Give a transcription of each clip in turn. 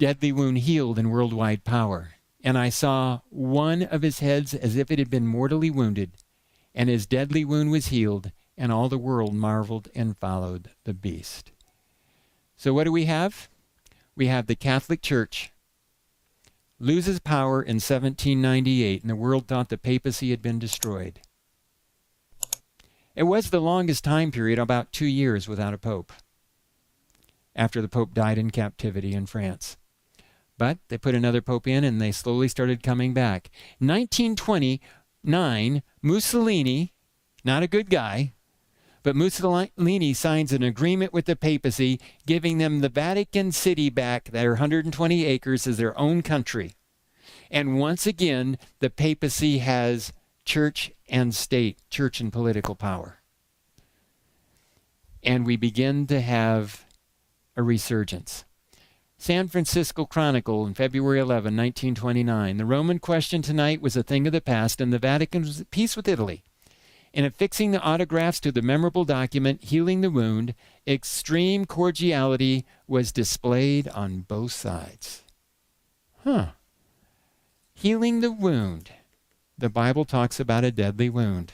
deadly wound healed in worldwide power. And I saw one of his heads as if it had been mortally wounded, and his deadly wound was healed, and all the world marveled and followed the beast. So what do we have? We have the Catholic Church loses power in 1798, and the world thought the papacy had been destroyed. It was the longest time period, about 2 years without a pope, after the pope died in captivity in France. But they put another pope in, and they slowly started coming back. 1929, Mussolini, not a good guy, but Mussolini signs an agreement with the papacy, giving them the Vatican City back, their 120 acres, as their own country. And once again, the papacy has church and state, church and political power. And we begin to have a resurgence. San Francisco Chronicle in February 11, 1929. The Roman question tonight was a thing of the past, and the Vatican was at peace with Italy. In affixing the autographs to the memorable document, Healing the Wound, extreme cordiality was displayed on both sides. Healing the wound. The Bible talks about a deadly wound.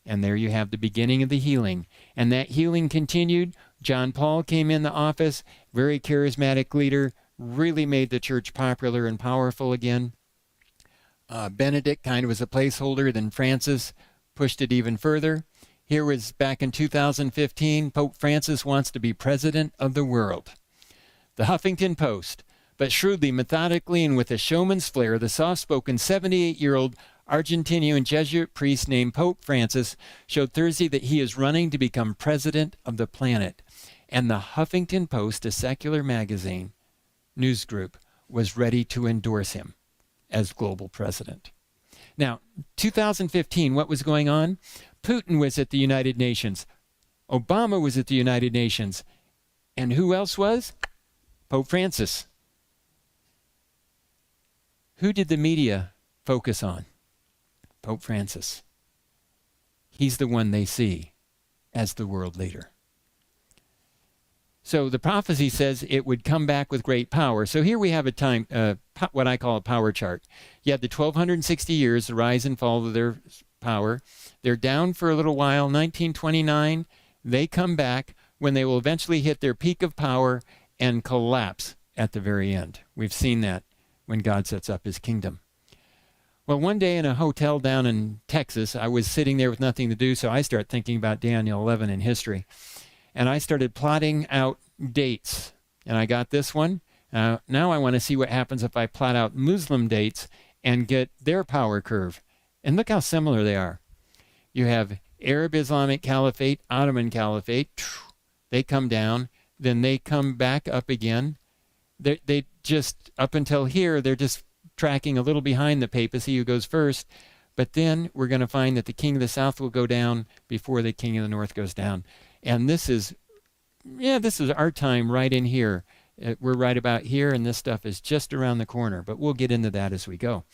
And there you have the beginning of the healing. And that healing continued. John Paul came in the office, very charismatic leader, really made the church popular and powerful again. Benedict kind of was a placeholder, then Francis pushed it even further. Here was back in 2015, Pope Francis wants to be president of the world. The Huffington Post, but shrewdly, methodically, and with a showman's flair, the soft-spoken 78-year-old Argentinian Jesuit priest named Pope Francis showed Thursday that he is running to become president of the planet. And the Huffington Post, a secular magazine, news group, was ready to endorse him as global president. Now, 2015, what was going on? Putin was at the United Nations. Obama was at the United Nations. And who else was? Pope Francis. Who did the media focus on? Pope Francis. He's the one they see as the world leader. So the prophecy says it would come back with great power. So here we have a time, what I call a power chart. You have the 1260 years, the rise and fall of their power. They're down for a little while. 1929, they come back when they will eventually hit their peak of power and collapse at the very end. We've seen that when God sets up his kingdom. Well, one day in a hotel down in Texas, I was sitting there with nothing to do, so I start thinking about Daniel 11 in history. And I started plotting out dates. And I got this one. Now I want to see what happens if I plot out Muslim dates and get their power curve. And look how similar they are. You have Arab Islamic Caliphate, Ottoman Caliphate. They come down. Then they come back up again. They just, up until here, they're just tracking a little behind the papacy who goes first. But then we're going to find that the king of the south will go down before the king of the north goes down. And this is our time right in here. We're right about here, and this stuff is just around the corner. But we'll get into that as we go.